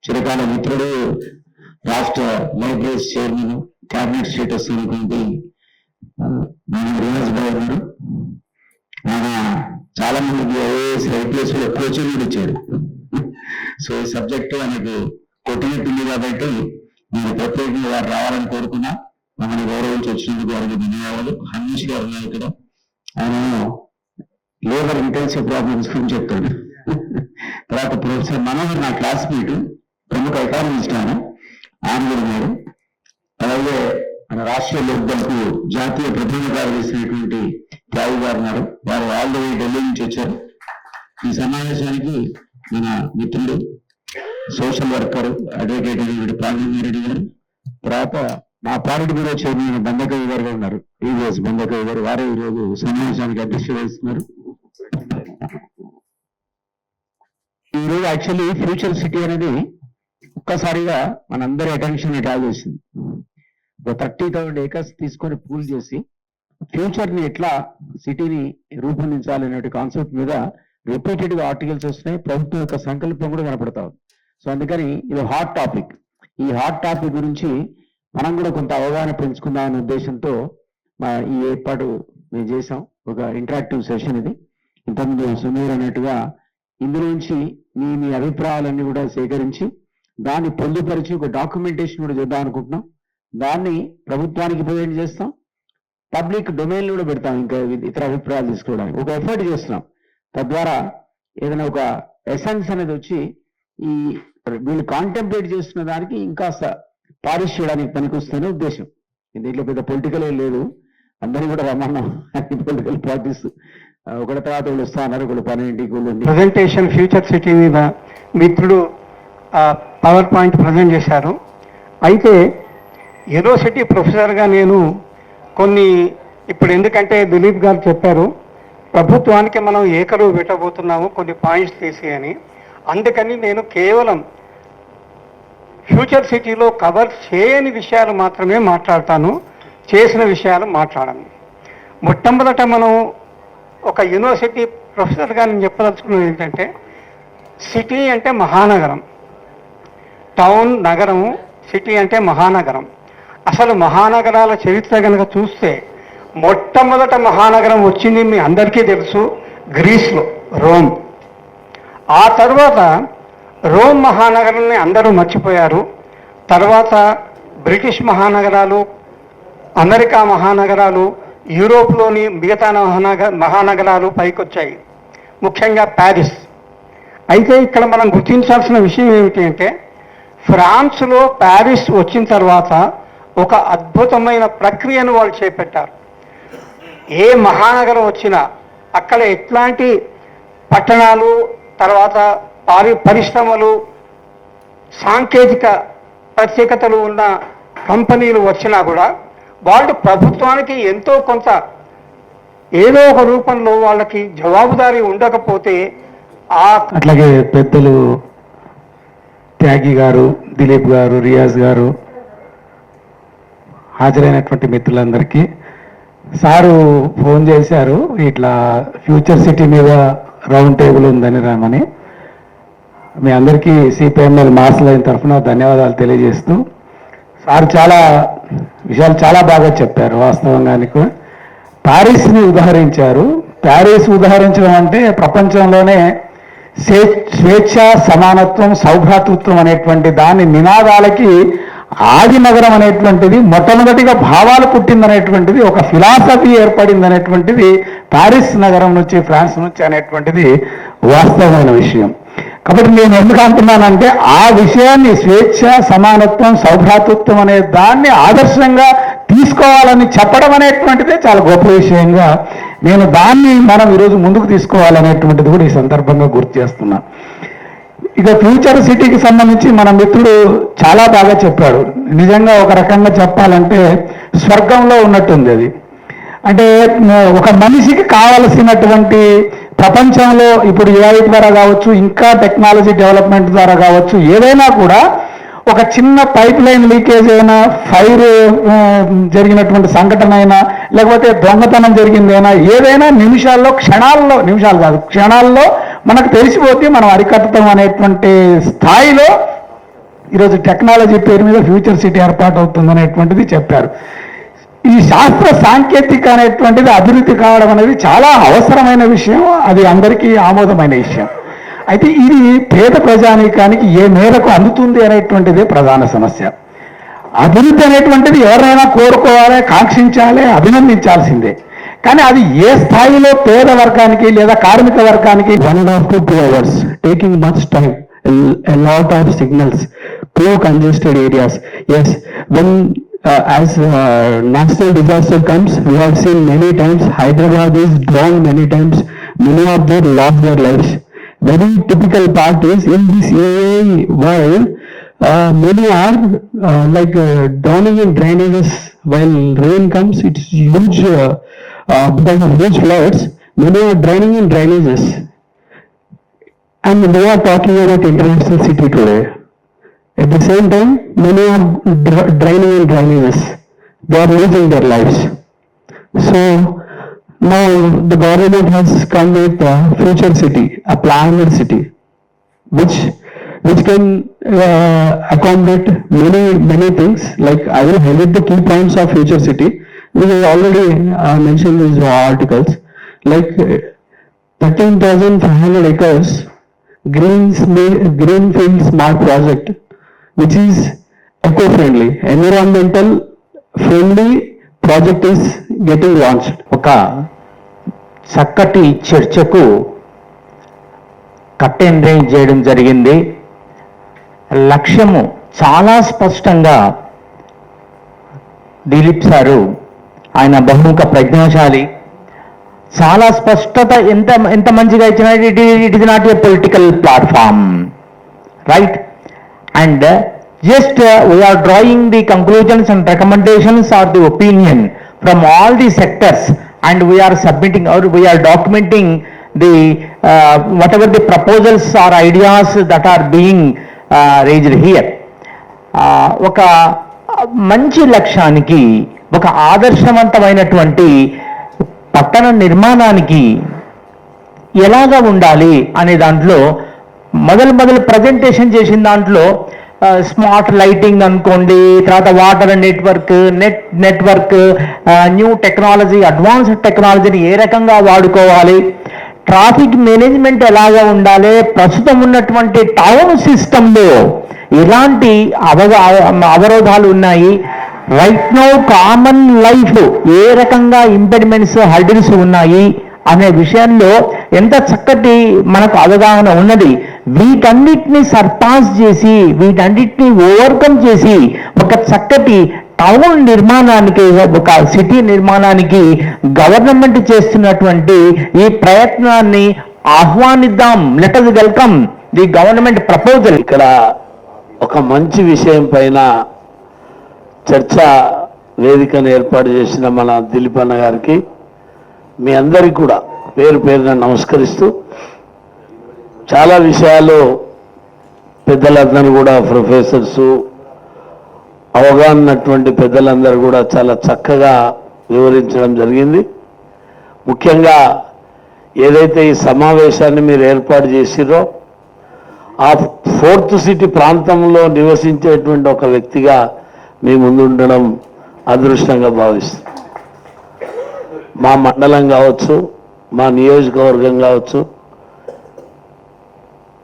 చిరకాల మిత్రుడు, రాష్ట్ర లైబ్రరీస్ చైర్మన్, క్యాబినెట్ స్టేటస్ ఉన్నటువంటి రియాజ్ భాయ్ గారు. ఆయన చాలా మందికి ఐఏఎస్ ఐపీఎస్ లో కోచింగ్ కూడా ఇచ్చారు. సో ఈ సబ్జెక్టు ఆయనకు కొట్టినట్టుంది కాబట్టి నేను ప్రత్యేకంగా వారు రావాలని కోరుకున్నా. మమ్మల్ని గౌరవించి వచ్చినందుకు వారికి ధన్యవాదాలు. హనీష్ గారు ఉన్నారు ఇక్కడ. ఆయన లేబర్ ఇంటెన్సివ్ ప్రాబ్లమ్స్ గురించి చెప్తాడు. తర్వాత ప్రొఫెసర్ మనోహర్ నా క్లాస్మేట్, ప్రముఖ ఎకానమిస్ట్ ఆయన కూడా ఉన్నారు. అలాగే మన రాష్ట్రీయ లోక్దల్కు జాతీయ ప్రధాన కార్యదర్శినటువంటి త్యాగి గారు ఉన్నారు. వారు ఆల్రెడీ ఢిల్లీ నుంచి వచ్చారు. ఈ సమావేశానికి మన మిత్రుడు, సోషల్ వర్కర్, అడ్వకేట్ అయినటువంటి పాండ్యరెడ్డి గారు, తర్వాత మా పార్టీ బ్యూరో చైర్మన్ బందకవి గారు ఉన్నారు. ఈవీఎస్ బందకవి గారు, వారే ఈరోజు సమావేశానికి అధ్యక్షత వహిస్తున్నారు. ఈరోజు యాక్చువల్లీ ఫ్యూచర్ సిటీ అనేది ఒక్కసారిగా మనందరి అటెన్షన్ డ్రా చేసింది. 30,000 acres తీసుకొని పూల్ చేసి ఫ్యూచర్ ని ఎట్లా సిటీని రూపొందించాలనే కాన్సెప్ట్ మీద రిపీటెడ్ గా ఆర్టికల్స్ వస్తున్నాయి. ప్రభుత్వం యొక్క సంకల్పం కూడా కనపడతా ఉంది. సో అందుకని ఇది హాట్ టాపిక్. ఈ హాట్ టాపిక్ గురించి మనం కూడా కొంత అవగాహన పెంచుకుందామనే ఉద్దేశంతో ఈ ఏర్పాటు మేము చేసాం. ఒక ఇంటరాక్టివ్ సెషన్ ఇది. ఇంతకుముందు సుమీర్ అన్నట్టుగా ఇందులో నుంచి మీ అభిప్రాయాలన్నీ కూడా సేకరించి దాన్ని పొందుపరిచి ఒక డాక్యుమెంటేషన్ కూడా చేద్దాం అనుకుంటున్నాం. దాన్ని ప్రభుత్వానికి ప్రజెంట్ చేస్తాం, పబ్లిక్ డొమైన్ కూడా పెడతాం. ఇంకా ఇతర అభిప్రాయాలు తీసుకోవడానికి ఒక ఎఫర్ట్ చేస్తున్నాం. తద్వారా ఏదైనా ఒక ఎసెన్స్ అనేది వచ్చి ఈ వీళ్ళు కాంటెంప్లేట్ చేస్తున్న దానికి ఇంకా పాలిష్ చేయడానికి పనికొస్తేనే ఉద్దేశం. దీంట్లో పెద్ద పొలిటికల్ లేదు. అందరినీ కూడా రమ్మన్నాం. పొలిటికల్ పార్టీస్ ఒకటి తర్వాత వాళ్ళు వస్తా అన్నారు. ఒకళ్ళు 12 ప్రజెంటేషన్ ఫ్యూచర్ సిటీ మీద మిత్రుడు పవర్ పాయింట్ ప్రజెంట్ చేశారు. అయితే యూనివర్సిటీ ప్రొఫెసర్గా నేను కొన్ని ఇప్పుడు ఎందుకంటే దిలీప్ గారు చెప్పారు ప్రభుత్వానికి మనం ఏకరువు పెట్టబోతున్నాము కొన్ని పాయింట్స్ తీసి అని. అందుకని నేను కేవలం ఫ్యూచర్ సిటీలో కవర్ చేయని విషయాలు మాత్రమే మాట్లాడతాను, చేసిన విషయాలు మాట్లాడను. మొట్టమొదట మనం ఒక యూనివర్సిటీ ప్రొఫెసర్గా నేను చెప్పదలుచుకున్నది ఏంటంటే సిటీ అంటే మహానగరం, టౌన్ నగరము, సిటీ అంటే మహానగరం. అసలు మహానగరాల చరిత్ర కనుక చూస్తే మొట్టమొదట మహానగరం వచ్చింది మీ అందరికీ తెలుసు, గ్రీస్లో రోమ్. ఆ తర్వాత రోమ్ మహానగరాన్ని అందరూ మర్చిపోయారు. తర్వాత బ్రిటిష్ మహానగరాలు, అమెరికా మహానగరాలు, యూరోప్లోని మిగతా మహానగరాలు పైకొచ్చాయి, ముఖ్యంగా ప్యారిస్. అయితే ఇక్కడ మనం గుర్తించాల్సిన విషయం ఏమిటి అంటే ఫ్రాన్స్లో ప్యారిస్ వచ్చిన తర్వాత ఒక అద్భుతమైన ప్రక్రియను వాళ్ళు చేపట్టారు. ఏ మహానగరం వచ్చినా అక్కడ ఎట్లాంటి పట్టణాలు, తర్వాత పరిశ్రమలు, సాంకేతిక ప్రత్యేకతలు ఉన్న కంపెనీలు వచ్చినా కూడా వాళ్ళు ప్రభుత్వానికి ఎంతో కొంత ఏదో ఒక రూపంలో వాళ్ళకి జవాబుదారీ ఉండకపోతే అట్లాగే పెద్దలు త్యాగి గారు, దిలీప్ గారు, రియాజ్ గారు, హాజరైనటువంటి మిత్రులందరికీ సారు ఫోన్ చేశారు ఇట్లా ఫ్యూచర్ సిటీ మీద రౌండ్ టేబుల్ ఉందని రమ్మని. మీ అందరికీ సిపిఎంఎల్ మాస్లైన్ తరఫున ధన్యవాదాలు తెలియజేస్తూ సార్ చాలా విషయాలు చాలా బాగా చెప్పారు. వాస్తవంగానికి ప్యారిస్ని ఉదాహరించారు. ప్యారిస్ ఉదాహరించడం అంటే ప్రపంచంలోనే స్వేచ్ఛ, సమానత్వం, సౌభ్రాతృత్వం అనేటువంటి దాని నినాదాలకి ఆది నగరం అనేటువంటిది, మొట్టమొదటిగా భావాలు పుట్టిందనేటువంటిది, ఒక ఫిలాసఫీ ఏర్పడింది అనేటువంటిది ప్యారిస్ నగరం నుంచి, ఫ్రాన్స్ నుంచి అనేటువంటిది వాస్తవమైన విషయం. కాబట్టి నేను ఎందుకు అంటున్నానంటే ఆ విషయాన్ని స్వేచ్ఛ, సమానత్వం, సౌభ్రాతృత్వం అనే దాన్ని ఆదర్శంగా తీసుకోవాలని చెప్పడం అనేటువంటిదే చాలా గొప్ప విషయంగా నేను దాన్ని మనం ఈరోజు ముందుకు తీసుకోవాలనేటువంటిది కూడా ఈ సందర్భంగా గుర్తు చేస్తున్నా. ఇక ఫ్యూచర్ సిటీకి సంబంధించి మన మిత్రుడు చాలా బాగా చెప్పాడు. నిజంగా ఒక రకంగా చెప్పాలంటే స్వర్గంలో ఉన్నట్టుంది అది. అంటే ఒక మనిషికి కావలసినటువంటి ప్రపంచంలో ఇప్పుడు ఏఐ ద్వారా కావచ్చు, ఇంకా టెక్నాలజీ డెవలప్మెంట్ ద్వారా కావచ్చు, ఏదైనా కూడా ఒక చిన్న పైప్ లైన్ లీకేజ్ అయినా, ఫైర్ జరిగినటువంటి సంఘటన అయినా, లేకపోతే దొంగతనం జరిగిందైనా, ఏదైనా నిమిషాల్లో, క్షణాల్లో, నిమిషాలు కాదు క్షణాల్లో మనకు తెలిసిపోతే మనం అరికట్టడం అనేటువంటి స్థాయిలో ఈరోజు టెక్నాలజీ పేరు మీద ఫ్యూచర్ సిటీ ఏర్పాటు అవుతుంది అనేటువంటిది చెప్పారు. ఈ శాస్త్ర సాంకేతిక అనేటువంటిది అభివృద్ధి కావడం అనేది చాలా అవసరమైన విషయం, అది అందరికీ ఆమోదమైన విషయం. అయితే ఇది పేద ప్రజానీకానికి ఏ మేరకు అందుతుంది అనేటువంటిదే ప్రధాన సమస్య. అభివృద్ధి అనేటువంటిది ఎవరైనా కోరుకోవాలి, కాంక్షించాలి, అభినందించాల్సిందే. కానీ అది ఏ స్థాయిలో పేద వర్గానికి లేదా కార్మిక వర్గానికి 1.5 to 2 hours, taking much time, a lot of signals, poor congested areas. Yes, when as national disaster comes, we have seen many times Hyderabad is drowned many times. Many of them lost their lives. Very typical part is in this AI world, many are drowning in drainages. While rain comes, it's huge. Because of huge floods, many are drowning in drainages. And we are talking about international city today. At the same time, many are drowning in drainages. They are losing their lives. So now the government has come with a future city, a planned city, which can accommodate many things. Like I will highlight the key points of future city, which I already mentioned in these articles. Like 13,500 acres greenfield smart project, which is eco-friendly, environmental friendly project is getting launched. ఒక చక్కటి చర్చకు కట్టెన్ చేయడం జరిగింది. లక్ష్యము చాలా స్పష్టంగా Dilip sir, ఆయన బహుముఖ ప్రజ్ఞాశాలి, చాలా స్పష్టత ఎంత మంచిగా ఇచ్చిన it is not a political platform, right? And just we are drawing the conclusions and recommendations or the opinion from all the sectors, and we are submitting or we are documenting the whatever the proposals or ideas that are being raised here. ఒక మంచి లక్ష్యానికి, ఒక ఆదర్శవంతమైనటువంటి పట్టణ నిర్మాణానికి ఎలాగా ఉండాలి అనే దాంట్లో మొదలు ప్రజెంటేషన్ చేసిన దాంట్లో స్మార్ట్ లైటింగ్ అనుకోండి, తర్వాత water network, new technology, advanced టెక్నాలజీని ఏ రకంగా వాడుకోవాలి, ట్రాఫిక్ మేనేజ్మెంట్ ఎలాగా ఉండాలి, ప్రస్తుతం ఉన్నటువంటి టౌన్ సిస్టంలో ఎలాంటి అవరోధాలు ఉన్నాయి, రైట్ నౌ కామన్ లైఫ్ ఏ రకంగా ఇంపెడిమెంట్స్, హర్డిల్స్ ఉన్నాయి అనే విషయంలో ఎంత చక్కటి మనకు అవగాహన ఉన్నది. వీటన్నిటిని సర్పాస్ చేసి, వీటన్నిటిని ఓవర్కమ్ చేసి ఒక చక్కటి టౌన్ నిర్మాణానికి, ఒక సిటీ నిర్మాణానికి గవర్నమెంట్ చేస్తున్నటువంటి ఈ ప్రయత్నాన్ని ఆహ్వానిద్దాం. Let us welcome the government proposal. ఇక్కడ ఒక మంచి విషయం పైన చర్చ వేదికను ఏర్పాటు చేసిన మన దిలీప్ అన్న గారికి, మీ అందరికీ కూడా పేరు పేరున నమస్కరిస్తూ, చాలా విషయాలు పెద్దలందరూ కూడా, ప్రొఫెసర్సు, అవగాహన ఉన్నటువంటి పెద్దలందరూ కూడా చాలా చక్కగా వివరించడం జరిగింది. ముఖ్యంగా ఏదైతే ఈ సమావేశాన్ని మీరు ఏర్పాటు చేసిరో, ఆ 4th సిటీ ప్రాంతంలో నివసించేటువంటి ఒక వ్యక్తిగా మీ ముందు ఉండడం అదృష్టంగా భావిస్తుంది. మా మండలం కావచ్చు, మా నియోజకవర్గం కావచ్చు,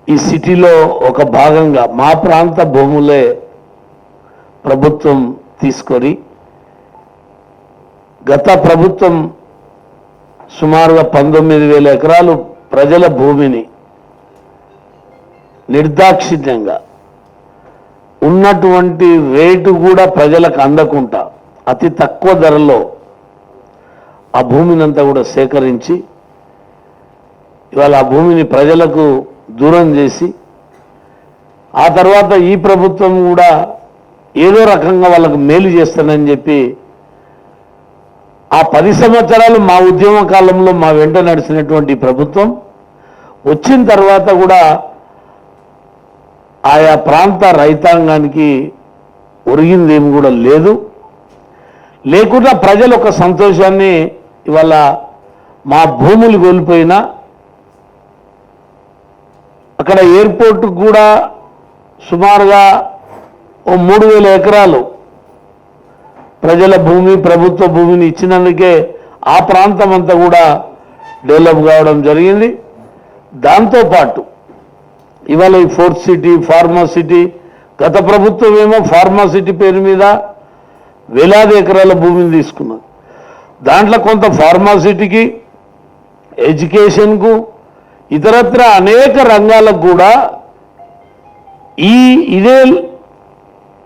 ఈ సిటీలో ఒక భాగంగా మా ప్రాంత భూములే ప్రభుత్వం తీసుకొని, గత ప్రభుత్వం సుమారుగా 19,000 ఎకరాలు ప్రజల భూమిని నిర్దాక్షిణ్యంగా ఉన్నటువంటి రేటు కూడా ప్రజలకు అందకుండా అతి తక్కువ ధరలో ఆ భూమిని అంతా కూడా సేకరించి ఇవాళ ఆ భూమిని ప్రజలకు దూరం చేసి, ఆ తర్వాత ఈ ప్రభుత్వం కూడా ఏదో రకంగా వాళ్ళకు మేలు చేస్తానని చెప్పి ఆ 10 సంవత్సరాలు మా ఉద్యమ కాలంలో మా వెంట నడిచినటువంటి ప్రభుత్వం వచ్చిన తర్వాత కూడా ఆయా ప్రాంత రైతాంగానికి ఒరిగిందేమి కూడా లేదు. లేకుండా ప్రజలు ఒక సంతోషాన్ని ఇవాళ మా భూములు కోల్పోయినా అక్కడ ఎయిర్పోర్ట్ కూడా సుమారుగా ఓ 3,000 ఎకరాలు ప్రజల భూమి, ప్రభుత్వ భూమిని ఇచ్చినందుకే ఆ ప్రాంతం అంతా కూడా డెవలప్ కావడం జరిగింది. దాంతోపాటు ఇవాళ ఈ ఫోర్త్ సిటీ, ఫార్మా సిటీ, గత ప్రభుత్వం ఏమో ఫార్మా సిటీ పేరు మీద వేలాది ఎకరాల భూమిని తీసుకున్నది. దాంట్లో కొంత ఫార్మా సిటీకి, ఎడ్యుకేషన్కు, ఇతరత్ర అనేక రంగాలకు కూడా ఇదే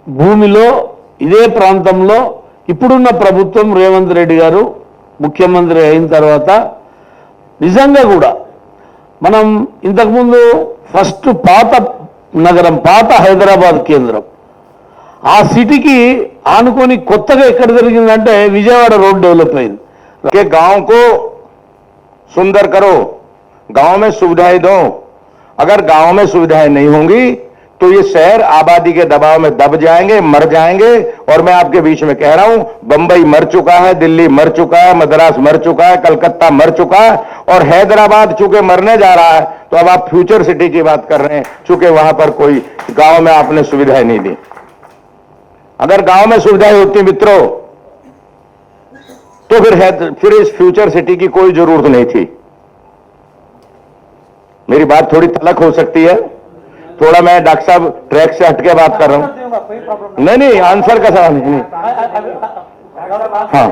భూమిలో, ఇదే ప్రాంతంలో ఇప్పుడున్న ప్రభుత్వం రేవంత్ రెడ్డి గారు ముఖ్యమంత్రి అయిన తర్వాత నిజంగా కూడా మనం ఇంతకుముందు ఫస్ట్ పాత నగరం, పాత హైదరాబాద్ కేంద్రం, ఆ సిటీకి ఆనుకొని కొత్తగా ఎక్కడ జరిగిందంటే విజయవాడ రోడ్ డెవలప్ అయింది. गांव को सुंदर करो, गांव में सुविधाएं दो. अगर गांव में सुविधाएं नहीं होंगी तो ये शहर आबादी के दबाव में दब जाएंगे, मर जाएंगे. और मैं आपके बीच में कह रहा हूं, बंबई मर चुका है, दिल्ली मर चुका है, मद्रास मर चुका है, कलकत्ता मर चुका है, और हैदराबाद चूंकि मरने जा रहा है तो अब आप फ्यूचर सिटी की बात कर रहे हैं, चूंकि वहां पर कोई गांव में आपने सुविधाएं नहीं दी. अगर गांव में सुविधाएं होती मित्रों तो फिर इस फ्यूचर सिटी की कोई जरूरत नहीं थी. मेरी बात थोड़ी तलक हो सकती है, थोड़ा मैं डॉक्टर साहब ट्रैक से हटके बात कर रहा हूं. नहीं, आंसर का सवाल नहीं. हाँ,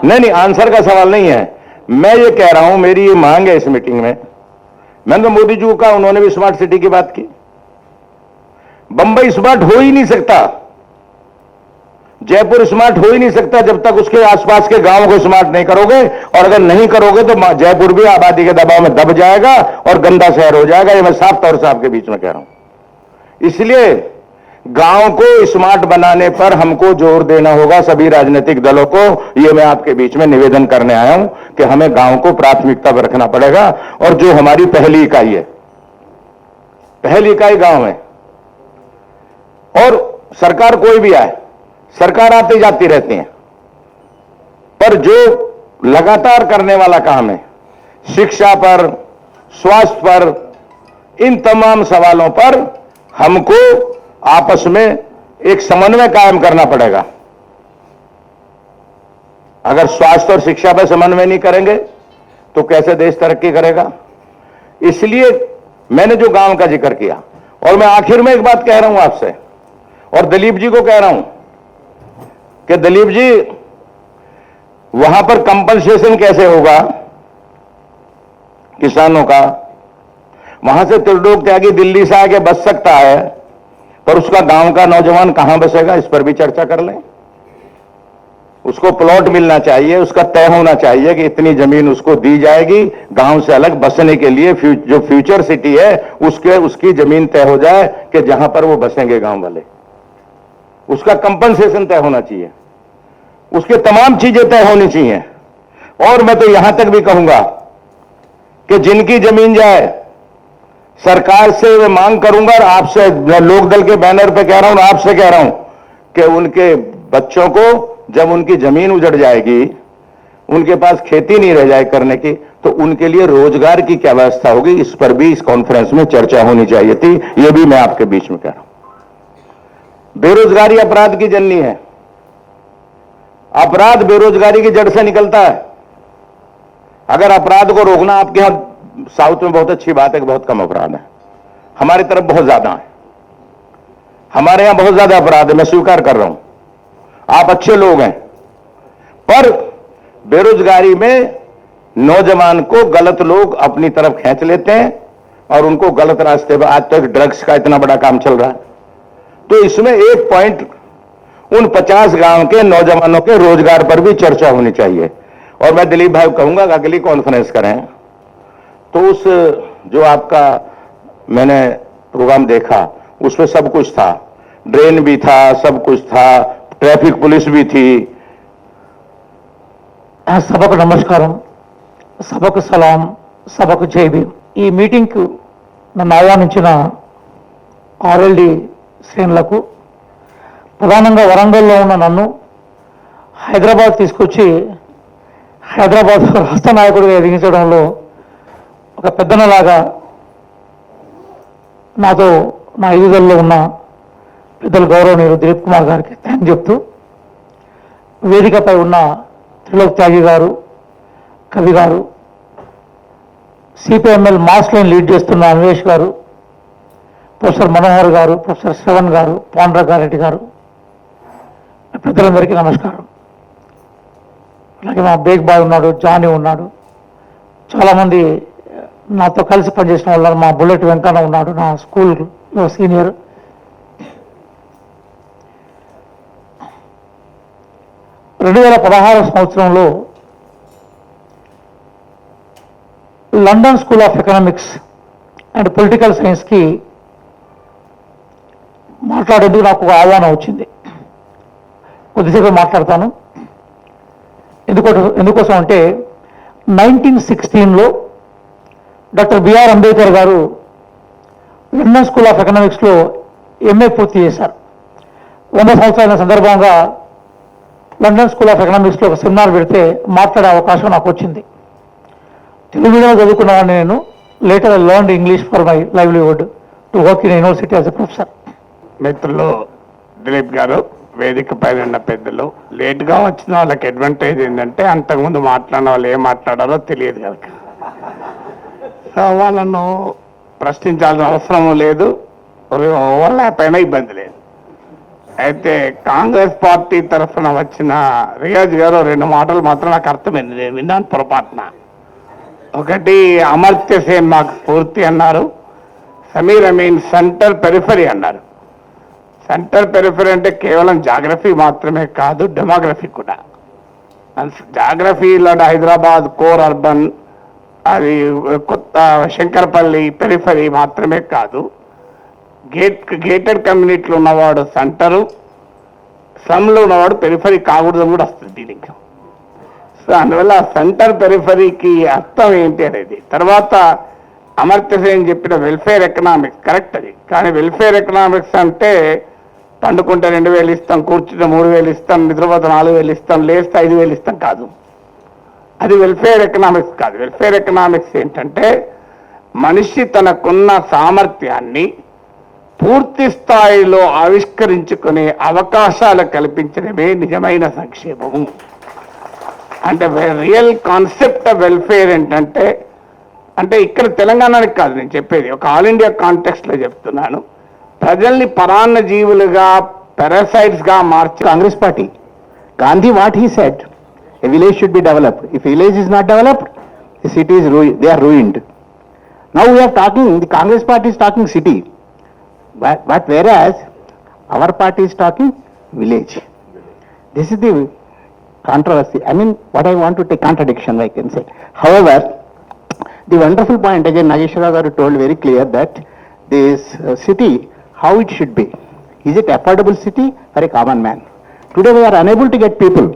नहीं, आंसर का सवाल नहीं है. मैं ये कह रहा हूं, मेरी ये मांग है इस मीटिंग में. मैंने तो मोदी जी को कहा, उन्होंने भी स्मार्ट सिटी की बात की. बंबई स्मार्ट हो ही नहीं सकता, जयपुर स्मार्ट हो ही नहीं सकता जब तक उसके आसपास के गांव को स्मार्ट नहीं करोगे. और अगर नहीं करोगे तो जयपुर भी आबादी के दबाव में दब जाएगा और गंदा शहर हो जाएगा. ये मैं साफ तौर से आपके बीच में कह रहा हूं. इसलिए गांव को स्मार्ट बनाने पर हमको जोर देना होगा, सभी राजनीतिक दलों को. ये मैं आपके बीच में निवेदन करने आया हूं कि हमें गांव को प्राथमिकता पर रखना पड़ेगा. और जो हमारी पहली इकाई है, पहली इकाई गांव है. और सरकार कोई भी आए, सरकार आती जाती रहती है, पर जो लगातार करने वाला काम है, शिक्षा पर, स्वास्थ्य पर, इन तमाम सवालों पर हमको आपस में एक समन्वय कायम करना पड़ेगा. अगर स्वास्थ्य और शिक्षा पर समन्वय नहीं करेंगे तो कैसे देश तरक्की करेगा. इसलिए मैंने जो गांव का जिक्र किया, और मैं आखिर में एक बात कह रहा हूं आपसे, और दिलीप जी को कह रहा हूं कि दिलीप जी, वहां पर कंपनसेशन कैसे होगा किसानों का. वहां से त्रिलोक त्यागी दिल्ली से आके बस सकता है, पर उसका गांव का नौजवान कहां बसेगा, इस पर भी चर्चा कर लें. उसको प्लॉट मिलना चाहिए, उसका तय होना चाहिए कि इतनी जमीन उसको दी जाएगी, गांव से अलग बसने के लिए जो फ्यूचर सिटी है उसकी जमीन तय हो जाए कि जहां पर वो बसेंगे गांव वाले. उसका कंपनसेशन तय होना चाहिए, उसके तमाम चीजें तय होनी चाहिए. और मैं तो यहां तक भी कहूंगा कि जिनकी जमीन जाए, सरकार से मैं मांग करूंगा, और आपसे, लोकदल के बैनर पे कह रहा हूं, आपसे कह रहा हूं कि उनके बच्चों को जब उनकी जमीन उजड़ जाएगी, उनके पास खेती नहीं रह जाए करने की, तो उनके लिए रोजगार की क्या व्यवस्था होगी, इस पर भी इस कॉन्फ्रेंस में चर्चा होनी चाहिए थी. यह भी मैं आपके बीच में कह रहा हूं. बेरोजगारी अपराध की जननी है. अपराध बेरोजगारी की जड़ से निकलता है. अगर अपराध को रोकना, आपके यहां साउथ में बहुत अच्छी बात है कि बहुत कम अपराध है, हमारी तरफ बहुत ज्यादा है. हमारे यहां बहुत ज्यादा अपराध है, मैं स्वीकार कर रहा हूं. आप अच्छे लोग हैं, पर बेरोजगारी में नौजवान को गलत लोग अपनी तरफ खींच लेते हैं और उनको गलत रास्ते पर. आज तक ड्रग्स का इतना बड़ा काम चल रहा है, तो इसमें एक पॉइंट उन 50 गांव के नौजवानों के रोजगार पर भी चर्चा होनी चाहिए. और मैं दिलीप भाई को कहूंगा कि अगली कॉन्फ्रेंस करें तो उस जो आपका मैंने प्रोग्राम देखा उसमें सब कुछ था, ड्रेन भी था, सब कुछ था, ट्रैफिक पुलिस भी थी. సభకు నమస్కారం, సభకు సలాం, సభకు జై భీమ్. ఈ మీటింగ్కు నన్ను ఆహ్వానించిన ఆర్ఎల్డి శ్రేణులకు, ప్రధానంగా వరంగల్లో ఉన్న నన్ను హైదరాబాద్ తీసుకొచ్చి హైదరాబాద్ రాష్ట్ర నాయకుడిగా ఎదిగించడంలో ఒక పెద్దనలాగా నాతో నా ఎదుగుదలలో ఉన్న పెద్దల గౌరవనీయులు దిలీప్ కుమార్ గారికి థ్యాంక్ చెప్తూ, వేదికపై ఉన్న త్రిలోక్ త్యాగి గారు, కవి గారు, సిపిఎంఎల్ మాస్ లైన్ లీడ్ చేస్తున్న అన్వేష్ గారు, ప్రొఫెసర్ మనోహర్ గారు, ప్రొఫెసర్ శ్రవణ్ గారు, పాండ్రంగారెడ్డి గారు, పెద్దలందరికీ నమస్కారం. అలాగే మా బేగ్ బాయ్ ఉన్నాడు, జానీ ఉన్నాడు, చాలామంది నాతో కలిసి పనిచేసిన వాళ్ళు, మా బుల్లెట్ వెంకన్న ఉన్నాడు, నా స్కూల్లో సీనియర్. రెండు 2016 సంవత్సరంలో London school of economics and political సైన్స్కి మాట్లాడేందుకు నాకు ఒక ఆహ్వానం వచ్చింది. కొద్దిసేపు మాట్లాడతాను. ఎందుకోసం అంటే 1916లో డాక్టర్ బిఆర్ అంబేద్కర్ గారు లండన్ స్కూల్ ఆఫ్ ఎకనామిక్స్లో ఎంఏ పూర్తి చేశారు. 100 సంవత్సరాల సందర్భంగా లండన్ స్కూల్ ఆఫ్ ఎకనామిక్స్లో ఒక సెమినార్ పెడితే మాట్లాడే అవకాశం నాకు వచ్చింది. తెలుగు మీడియంలో చదువుకున్నవాడిని నేను. Later I learned English for my livelihood to work in university as a professor. మిత్రులు దిలీప్ గారు, వేదిక పైన ఉన్న పెద్దలు, లేట్గా వచ్చిన వాళ్ళకి అడ్వాంటేజ్ ఏంటంటే అంతకుముందు మాట్లాడిన వాళ్ళు ఏం మాట్లాడారో తెలియదు కనుక సో వాళ్ళను ప్రశ్నించాల్సిన అవసరం లేదు, ఓవర్లాప్ అయినా ఇబ్బంది లేదు. అయితే కాంగ్రెస్ పార్టీ తరఫున వచ్చిన రియాజ్ గారు 2 మాటలు మాత్రం నాకు అర్థమైంది, నేను విన్నాను పొరపాటున. ఒకటి, అమర్త్య సేన్ మాకు స్ఫూర్తి అన్నారు, సమీర్ అమీన్ సెంటర్ పెరిఫరీ అన్నారు. సెంటర్ పెరిఫరీ అంటే కేవలం జాగ్రఫీ మాత్రమే కాదు, డెమోగ్రఫీ కూడా. జాగ్రఫీలో హైదరాబాద్ కోర్ అర్బన్, అది కొత్త శంకరపల్లి పెరిఫరీ మాత్రమే కాదు, గేటెడ్ కమ్యూనిటీలో ఉన్నవాడు సెంటరు, స్లమ్లో ఉన్నవాడు పెరిఫరీ కాకూడదని కూడా వస్తుంది డీలింగ్. సో అందువల్ల సెంటర్ పెరిఫరీకి అర్థం ఏంటి అనేది. తర్వాత అమర్త్య సేన్ చెప్పిన వెల్ఫేర్ ఎకనామిక్స్ కరెక్ట్ అది, కానీ వెల్ఫేర్ ఎకనామిక్స్ అంటే పండుకుంటే 2,000 ఇస్తాం, కూర్చుంటే 3,000 ఇస్తాం, నిద్రపోతే 4,000 ఇస్తాం, లేస్తే 5,000 ఇస్తాం కాదు. అది వెల్ఫేర్ ఎకనామిక్స్ కాదు. వెల్ఫేర్ ఎకనామిక్స్ ఏంటంటే మనిషి తనకున్న సామర్థ్యాన్ని పూర్తి స్థాయిలో ఆవిష్కరించుకునే అవకాశాలు కల్పించడమే నిజమైన సంక్షేమము. అంటే రియల్ కాన్సెప్ట్ ఆఫ్ వెల్ఫేర్ ఏంటంటే, అంటే ఇక్కడ తెలంగాణకి కాదు నేను చెప్పేది, ఒక ఆల్ ఇండియా కాంటెక్స్ట్లో చెప్తున్నాను. ప్రజల్ని పరాన్న జీవులుగా, పారాసైట్స్ గా మార్చి Congress party, Gandhi, what he said, a village should be developed. If a village is not developed, the city is they are ruined. Now we are talking, the Congress party is talking city, but whereas our party is talking village. This is the controversy. I mean, what I want to take contradiction, I can say. However, the wonderful point, again, Nageshwara garu told very clear that this city, how it should be. Is it affordable city for a common man? Today we are unable to get people.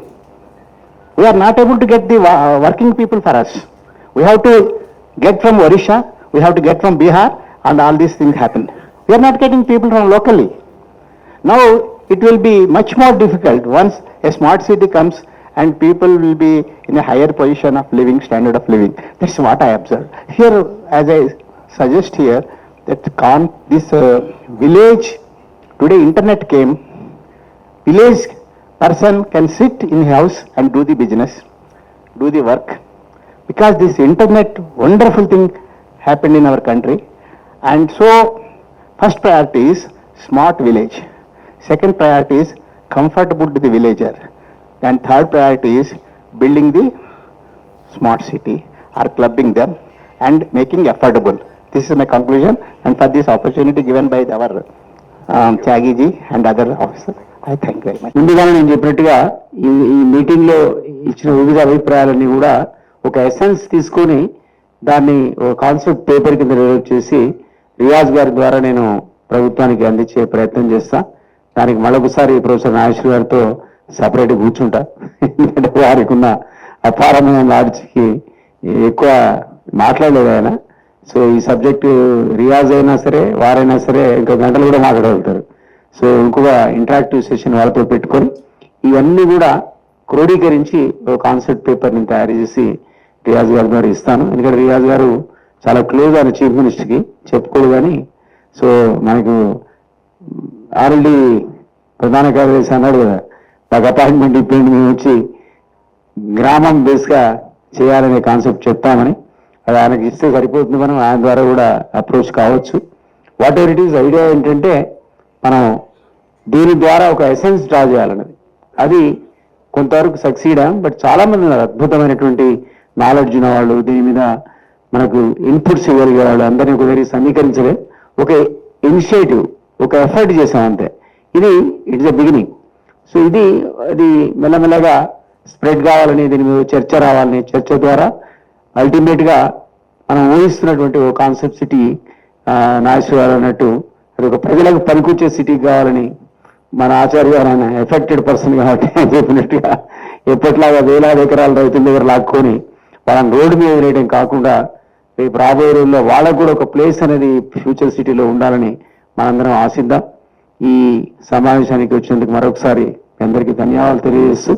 We are not able to get the working people for us. We have to get from Odisha, we have to get from Bihar, and all these things happen. We are not getting people from locally. Now it will be much more difficult once a smart city comes and people will be in a higher position of living, standard of living. That's what I observed. Here, as I suggest here, that this village, today internet came, village person can sit in house and do the business, do the work, because this internet wonderful thing happened in our country. And so first priority is smart village, second priority is comfortable to the villager, and third priority is building the smart city or clubbing them and making affordable. This is my conclusion, and for this opportunity given by our Tyagi ji and other officers, I thank very much. ముందుగా నేను చెప్పినట్టుగా ఈ meeting లో ఇచ్చిన వివిధ అభిప్రాయాలన్నీ కూడా ఒక essence తీసుకొని దాన్ని ఒక కాన్సెప్ట్ పేపర్ కింద డెవలప్ చేసి రియాజ్ గారి ద్వారా నేను ప్రభుత్వానికి అందించే ప్రయత్నం చేస్తా. దానికి మరొకసారి ప్రొఫెసర్ నాగేశ్వర గారితో సపరేట్ కూర్చుంటా, ఎందుకంటే వారికి ఉన్న అపారమైన నాలెడ్జ్కి ఎక్కువ మాట్లాడలేదు ఆయన. సో ఈ సబ్జెక్టు రియాజ్ అయినా సరే, వారైనా సరే ఇంకో గంటలు కూడా మాట్లాడగలుగుతారు. సో ఇంకొక ఇంటరాక్టివ్ సెషన్ వాళ్ళతో పెట్టుకొని ఇవన్నీ కూడా క్రోడీకరించి ఒక కాన్సెప్ట్ పేపర్ని తయారు చేసి రియాజ్ గారి ద్వారా ఇస్తాను. ఎందుకంటే రియాజ్ గారు చాలా క్లోజ్ ఆయన చీఫ్ మినిస్టర్కి, చెప్పుకోడు కానీ సో మనకు ఆల్రెడీ ప్రధాన కార్యదర్శి అన్నాడు కదా, నాకు అపాయింట్మెంట్ ఇప్పిండి మేము వచ్చి గ్రామం బేస్గా చేయాలనే కాన్సెప్ట్ చెప్తామని, అది ఆయనకి ఇస్తే సరిపోతుంది. మనం ఆయన ద్వారా కూడా అప్రోచ్ కావచ్చు. What ever it is, idea ఏంటంటే మనం దీని ద్వారా ఒక ఎసెన్స్ డ్రా చేయాలన్నది. అది కొంతవరకు సక్సీడ్ అయ్యాం. బట్ చాలా మంది ఉన్నారు అద్భుతమైనటువంటి నాలెడ్జ్ ఉన్న వాళ్ళు, దీని మీద మనకు ఇన్పుట్స్ ఇవ్వగలిగే వాళ్ళు అందరినీ ఒక దగ్గర సమీకరించలే, ఒక ఇనిషియేటివ్, ఒక ఎఫర్ట్ చేసాం అంతే. ఇది ఇట్స్ ఎ బిగినింగ్. సో అది మెల్లమెల్లగా స్ప్రెడ్ కావాలని, దీని మీద చర్చ రావాలని, చర్చ ద్వారా అల్టిమేట్గా మనం ఊహిస్తున్నటువంటి ఒక కాన్సెప్ట్ సిటీ నాగేశ్వరరావు అన్నట్టు అది ఒక ప్రజలకు పనికొచ్చే సిటీ కావాలని మన ఆచార్య గారు ఆయన ఎఫెక్టెడ్ పర్సన్ కాబట్టి చెప్పినట్టుగా ఎప్పట్లాగా వేలాది ఎకరాల రైతుల దగ్గర లాక్కొని వాళ్ళని రోడ్డు మీద వేయడం కాకుండా రేపు రాబోయే రోజుల్లో వాళ్ళకు కూడా ఒక ప్లేస్ అనేది ఫ్యూచర్ సిటీలో ఉండాలని మనందరం ఆశిద్దాం. ఈ సమావేశానికి వచ్చినందుకు మరొకసారి అందరికీ ధన్యవాదాలు తెలియజేస్తూ